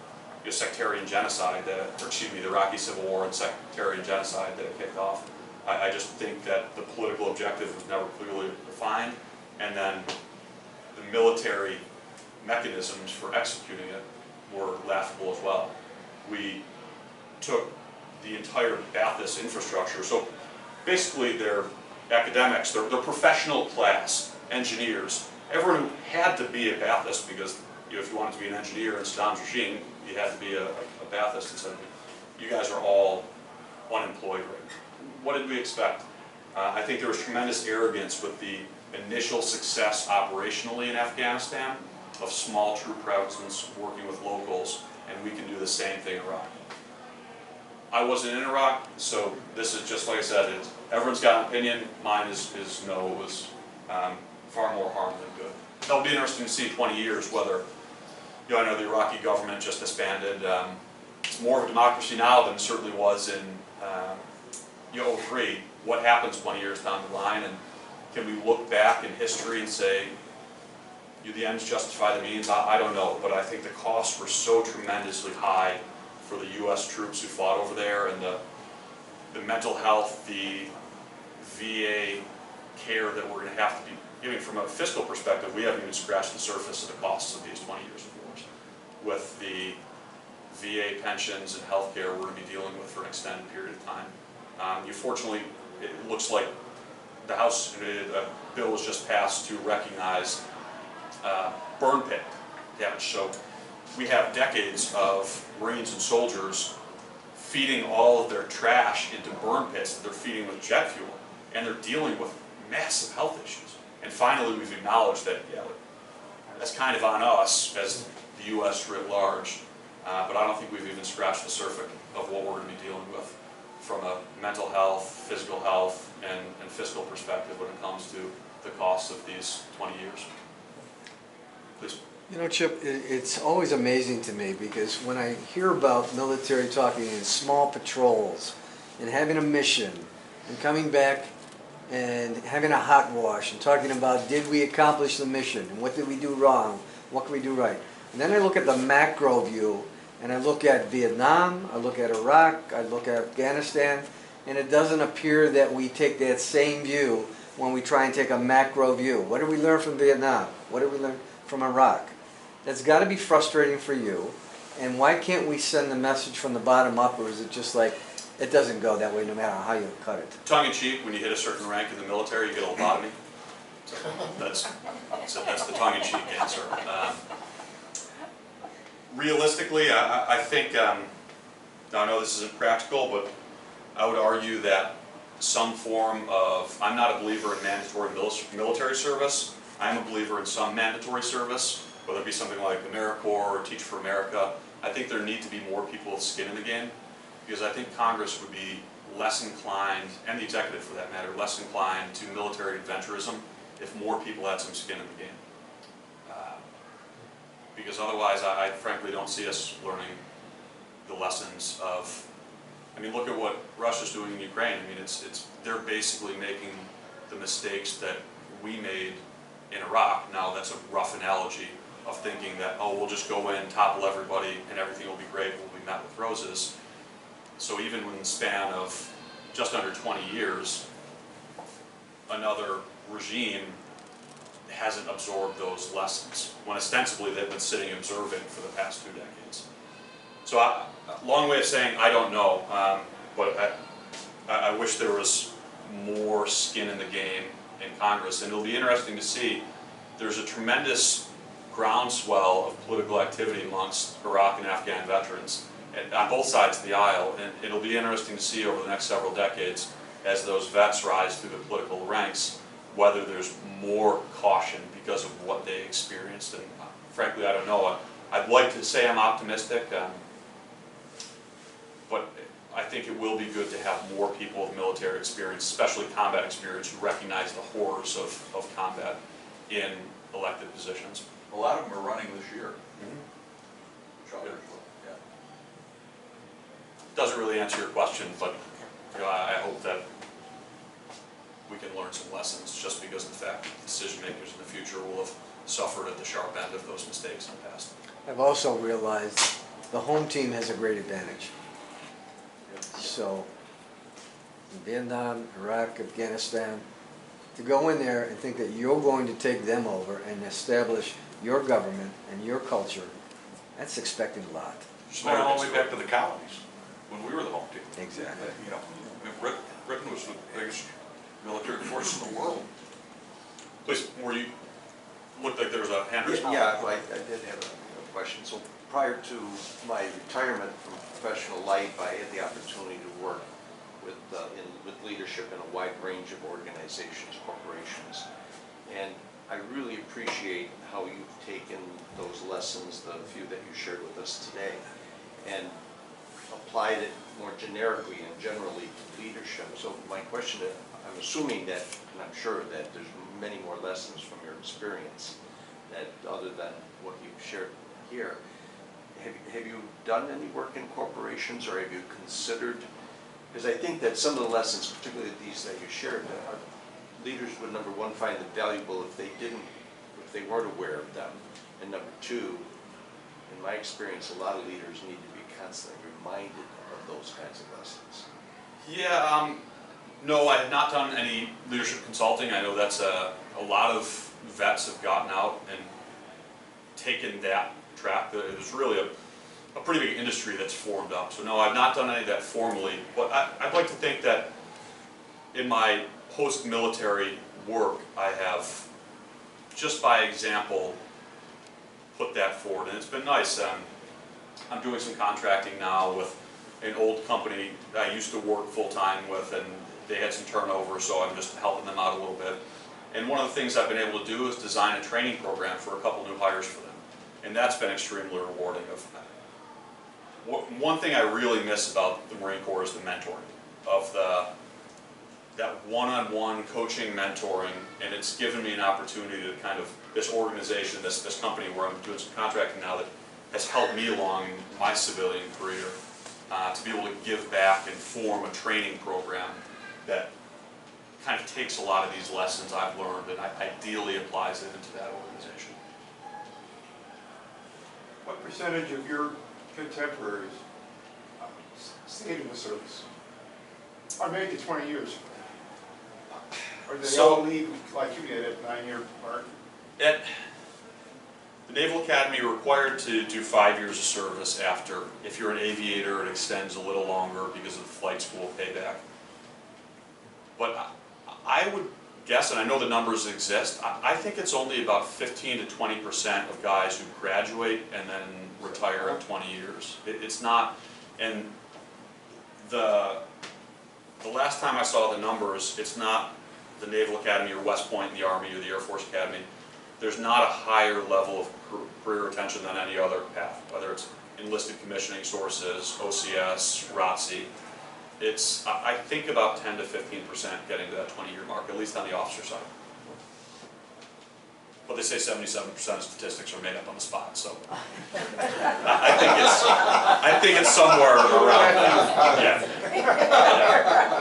sectarian genocide, the Iraqi Civil War and sectarian genocide that it kicked off. I just think that the political objective was never clearly defined, and then the military mechanisms for executing it were laughable as well. We took the entire Baptist infrastructure, so basically they're academics, they're professional class, engineers. Everyone who had to be a Baptist, because if you wanted to be an engineer in Saddam's regime, you had to be a Baptist, and said, you guys are all unemployed right now. What did we expect? I think there was tremendous arrogance with the initial success operationally in Afghanistan of small troop presence working with locals, and we can do the same thing in Iraq. I wasn't in Iraq, so this is just like I said, everyone's got an opinion. Mine is no, it was far more harm than good. That'll be interesting to see 20 years whether, I know the Iraqi government just disbanded. It's more of a democracy now than it certainly was in 2003. What happens 20 years down the line, and can we look back in history and say, the ends justify the means? I don't know, but I think the costs were so tremendously high for the U.S. troops who fought over there, and the mental health, the VA care that we're going to have to be giving from a fiscal perspective. We haven't even scratched the surface of the costs of these 20 years of wars. With the VA pensions and health care we're going to be dealing with for an extended period of time. Fortunately, it looks like the House bill was just passed to recognize burn pit damage. So we have decades of Marines and soldiers feeding all of their trash into burn pits that they're feeding with jet fuel, and they're dealing with massive health issues. And finally, we've acknowledged that, that's kind of on us as the U.S. writ large, but I don't think we've even scratched the surface of what we're going to be dealing with from a mental health, physical health, and fiscal perspective when it comes to the costs of these 20 years. Please. You know, Chip, it's always amazing to me because when I hear about military talking in small patrols and having a mission and coming back and having a hot wash and talking about did we accomplish the mission and what did we do wrong, what can we do right. And then I look at the macro view and I look at Vietnam, I look at Iraq, I look at Afghanistan, and it doesn't appear that we take that same view when we try and take a macro view. What did we learn from Vietnam? What did we learn from Iraq? That's got to be frustrating for you. And why can't we send the message from the bottom up, or is it just like, it doesn't go that way no matter how you cut it? Tongue-in-cheek, when you hit a certain rank in the military, you get a lobotomy. So that's the tongue-in-cheek answer. Realistically, I think, I know this isn't practical, but I would argue that some form of, I'm not a believer in mandatory military service. I'm a believer in some mandatory service, whether it be something like AmeriCorps or Teach for America. I think there need to be more people with skin in the game, because I think Congress would be less inclined, and the executive for that matter, less inclined to military adventurism if more people had some skin in the game. Because otherwise, I frankly don't see us learning the lessons of, look at what Russia's doing in Ukraine. They're basically making the mistakes that we made in Iraq. Now that's a rough analogy of thinking that, oh, we'll just go in, topple everybody, and everything will be great, we'll be met with roses. So even in the span of just under 20 years, another regime hasn't absorbed those lessons, when ostensibly they've been sitting observing for the past 2 decades. So long way of saying I don't know, but I wish there was more skin in the game in Congress, and it'll be interesting to see. There's a tremendous groundswell of political activity amongst Iraq and Afghan veterans on both sides of the aisle, and it'll be interesting to see over the next several decades as those vets rise through the political ranks, whether there's more caution because of what they experienced. And frankly, I don't know. I'd like to say I'm optimistic, but I think it will be good to have more people with military experience, especially combat experience, who recognize the horrors of combat in elected positions. A lot of them are running this year. Yeah. Doesn't really answer your question, but I hope that we can learn some lessons, just because of the fact that decision makers in the future will have suffered at the sharp end of those mistakes in the past. I've also realized the home team has a great advantage. So in Vietnam, Iraq, Afghanistan, to go in there and think that you're going to take them over and establish your government and your culture, that's expecting a lot. Just going all the way back to the colonies, when we were the home team. Exactly. You know, I mean, Britain was the biggest military force in the world. Please, looked like there was a hand raised. Yeah, I did have a question. So prior to my retirement from professional life, I had the opportunity to work with leadership in a wide range of organizations, corporations. And I really appreciate how you've taken those lessons, the few that you shared with us today, and applied it more generically and generally to leadership. So my question, I'm assuming that, and I'm sure that there's many more lessons from your experience that other than what you've shared here. Have you done any work in corporations, or have you considered, because I think that some of the lessons, particularly these that you shared, leaders would, number one, find them valuable if they weren't aware of them, and number two, in my experience, a lot of leaders need to be constantly reminded of those kinds of lessons. Yeah, no, I have not done any leadership consulting. I know that's a lot of vets have gotten out and taken that track. There's really a pretty big industry that's formed up. So no, I've not done any of that formally, but I'd like to think that in my post-military work, I have, just by example, put that forward, and it's been nice. I'm doing some contracting now with an old company that I used to work full-time with, and they had some turnover, so I'm just helping them out a little bit. And one of the things I've been able to do is design a training program for a couple new hires for them, and that's been extremely rewarding. One thing I really miss about the Marine Corps is the mentoring, of that one-on-one coaching, mentoring, and it's given me an opportunity to kind of, this organization, this company where I'm doing some contracting now, that has helped me along my civilian career, to be able to give back and form a training program that kind of takes a lot of these lessons I've learned and ideally applies it into that organization. What percentage of your contemporaries stayed in the service? Or made it to 20 years? Or did they all leave like you did at 9-year mark? At the Naval Academy, you're required to do 5 years of service after. If you're an aviator, it extends a little longer because of the flight school payback. But I would guess, and I know the numbers exist, I think it's only about 15 to 20% of guys who graduate and then retire in 20 years. It's not, and the last time I saw the numbers, it's not the Naval Academy or West Point in the Army or the Air Force Academy. There's not a higher level of career retention than any other path, whether it's enlisted commissioning sources, OCS, ROTC. It's, I think, about 10 to 15% getting to that 20-year mark, at least on the officer side. But they say 77% of statistics are made up on the spot, so I think it's somewhere around that. Yeah.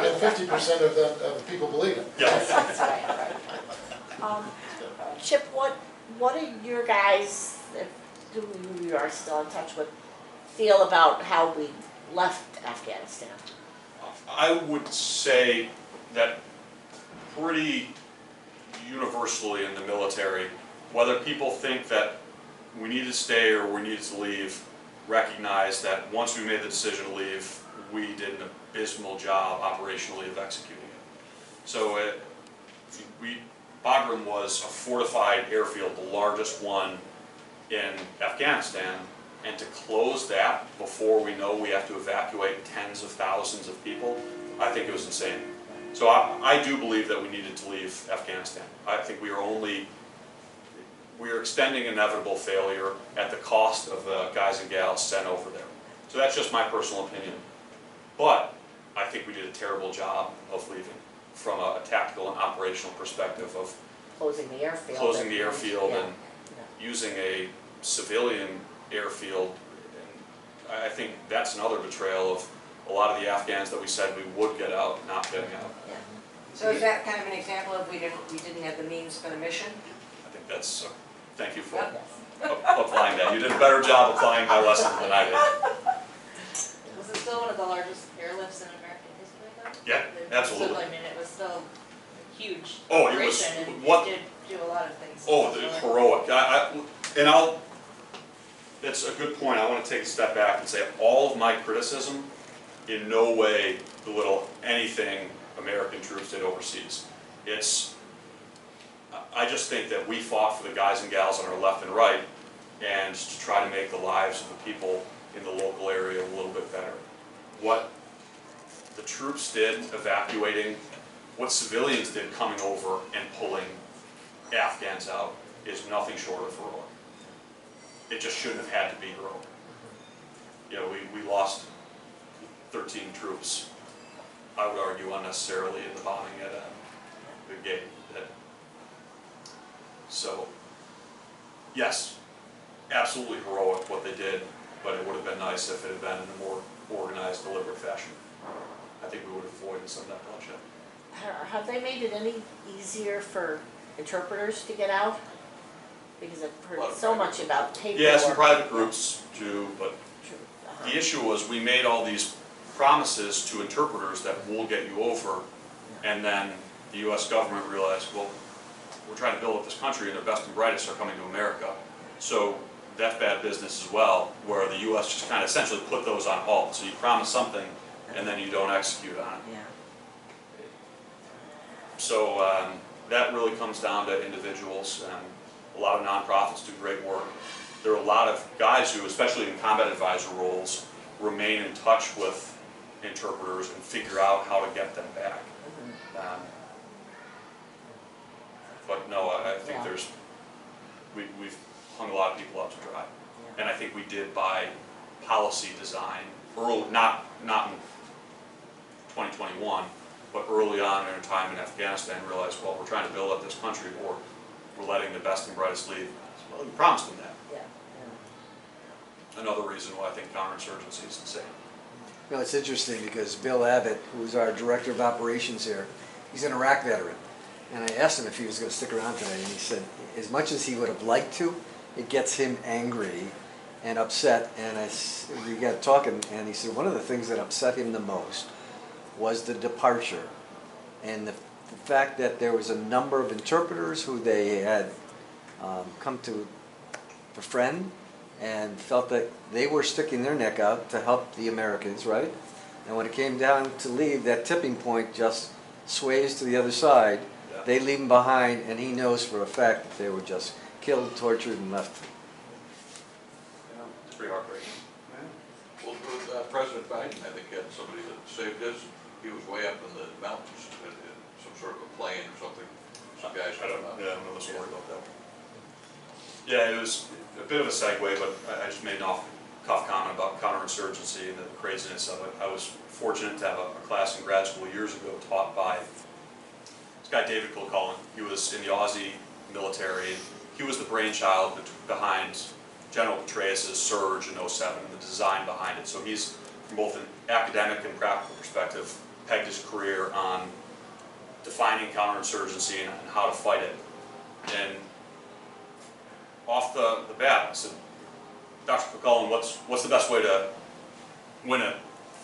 And 50% of the people believe it. Yeah. That's right, right. Chip, what do your guys, who you are still in touch with, feel about how we left Afghanistan? I would say that pretty universally in the military, whether people think that we need to stay or we need to leave, recognize that once we made the decision to leave, we did an abysmal job operationally of executing it. So Bagram was a fortified airfield, the largest one in Afghanistan, and to close that before we know we have to evacuate tens of thousands of people, I think it was insane. So I do believe that we needed to leave Afghanistan. I think we are extending inevitable failure at the cost of the guys and gals sent over there. So that's just my personal opinion. But I think we did a terrible job of leaving from a tactical and operational perspective of Closing the airfield. closing the airfield Yeah. and using a civilian airfield. And I think that's another betrayal of a lot of the Afghans that we said we would get out, not getting out. Yeah. So is that kind of an example of we didn't have the means for the mission? I think that's, thank you for Yes. applying that. You did a better job applying my lesson than I did. Was it still one of the largest airlifts in American history, though? Yeah. They Absolutely. So, I mean, it was still huge Oh, it was- operation, and what- you did do a lot of things. Oh, the heroic. That's a good point. I want to take a step back and say all of my criticism in no way belittle anything American troops did overseas. I just think that we fought for the guys and gals on our left and right, and to try to make the lives of the people in the local area a little bit better. What the troops did evacuating, what civilians did coming over and pulling Afghans out is nothing short of heroic. It just shouldn't have had to be heroic. You know, we lost 13 troops, I would argue unnecessarily, in the bombing at the gate. So, yes, absolutely heroic what they did, but it would have been nice if it had been in a more organized, deliberate fashion. I think we would have avoided some of that bloodshed. Have they made it any easier for interpreters to get out? Because I've heard so much about paperwork. Yeah, some private groups do, but Uh-huh. the issue was we made all these promises to interpreters that we'll get you over, and then the US government realized, well, we're trying to build up this country and the best and brightest are coming to America. So that's bad business as well, where the US just kind of essentially put those on hold. So you promise something and then you don't execute on it. Yeah. So that really comes down to individuals. A lot of nonprofits do great work. There are a lot of guys who, especially in combat advisor roles, remain in touch with interpreters and figure out how to get them back. But no, I think we've hung a lot of people out to dry. And I think we did by policy design, not in 2021, but early on in our time in Afghanistan, realized, well, we're trying to build up this country, or we're letting the best and brightest leave. Well, we promised them that. Another reason why I think counterinsurgency is insane. You know, it's interesting because Bill Abbott, who's our director of operations here, he's an Iraq veteran. And I asked him if he was going to stick around today, and he said, as much as he would have liked to, it gets him angry and upset. And we got talking, and he said one of the things that upset him the most was the departure, and the fact that there was a number of interpreters who they had come to befriend and felt that they were sticking their neck out to help the Americans, right? And when it came down to leave, that tipping point just sways to the other side. Yeah. They leave him behind, and he knows for a fact that they were just killed, tortured, and left. It's pretty heartbreaking. Well, President Biden, I think, had somebody that saved his. He was way up in the mountains in some sort of a plane or something. Some guys. I don't know the story about that. Yeah, it was a bit of a segue, but I just made an off-cuff comment about counterinsurgency and the craziness of it. I was fortunate to have a class in grad school years ago taught by this guy, David Kilcullen. He was in the Aussie military. He was the brainchild behind General Petraeus' surge in '07 and the design behind it. So he's, from both an academic and practical perspective, pegged his career on defining counterinsurgency and how to fight it. And off the bat, I said, Dr. Kilcullen, what's the best way to win a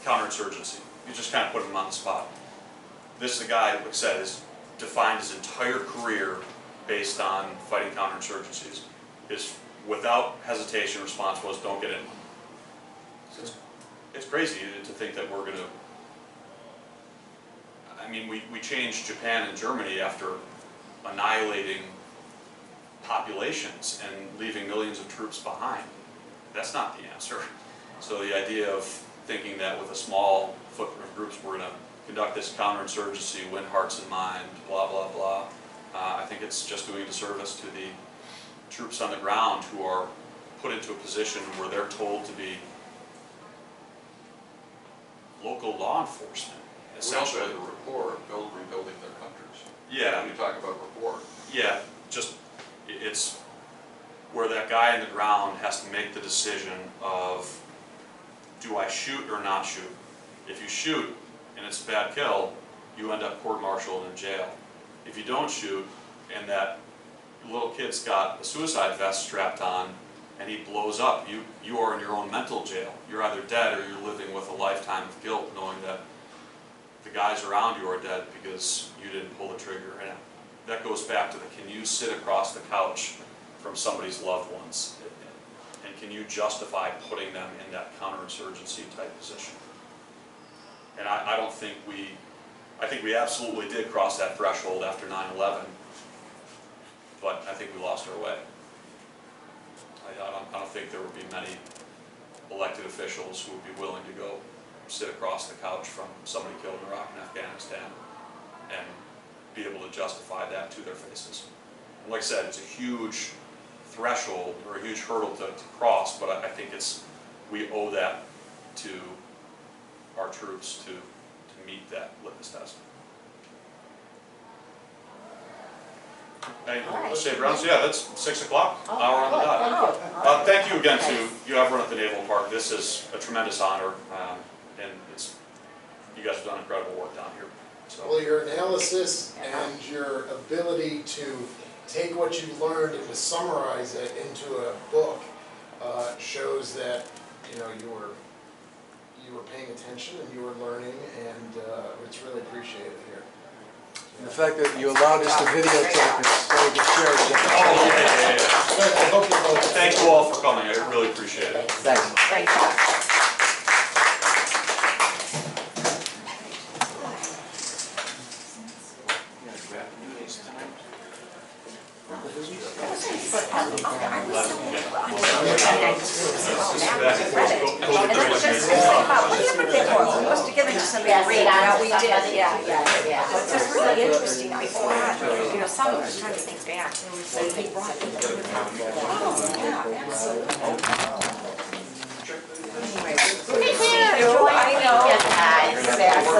counterinsurgency? You just kind of put him on the spot. This is a guy, like I said, has defined his entire career based on fighting counterinsurgencies. His, without hesitation, response was, don't get in. It's crazy to think that we're going to... I mean, we changed Japan and Germany after annihilating populations and leaving millions of troops behind. That's not the answer. So the idea of thinking that with a small footprint of groups we're going to conduct this counterinsurgency, win hearts and minds, blah, blah, blah, I think it's just doing a disservice to the troops on the ground who are put into a position where they're told to be local law enforcement. We also had the rapport of rebuilding their countries. Yeah. When you talk about rapport. Yeah, just, it's where that guy in the ground has to make the decision of, do I shoot or not shoot? If you shoot and it's a bad kill, you end up court-martialed in jail. If you don't shoot and that little kid's got a suicide vest strapped on and he blows up, you are in your own mental jail. You're either dead or you're living with a lifetime of guilt, knowing that the guys around you are dead because you didn't pull the trigger. And that goes back to the, can you sit across the couch from somebody's loved ones? And can you justify putting them in that counterinsurgency type position? And I don't think I think we absolutely did cross that threshold after 9/11, but I think we lost our way. I don't think there would be many elected officials who would be willing to go sit across the couch from somebody killed in Iraq and Afghanistan and be able to justify that to their faces. And like I said, it's a huge threshold or a huge hurdle to cross, but I think we owe that to our troops to meet that litmus test. Any save rounds? Yeah, that's 6 o'clock, hour on the dot. Thank you again to you everyone at the Naval Park. This is a tremendous honor, and you guys have done incredible work down here. So. Well, your analysis and your ability to take what you learned and to summarize it into a book shows that you were paying attention and you were learning, and it's really appreciated here. And the fact that you allowed us to videotape it, so we could share it. I hope you both. Thank you all for coming. I really appreciate it. Thanks. Thanks. We must have given it to somebody to read. Yeah, we did, yeah. It's just really interesting. I thought, some of us trying to think back. They brought it. Oh, yeah, absolutely. Anyway, Take care. Enjoy. I know. Yes, guys. Exactly.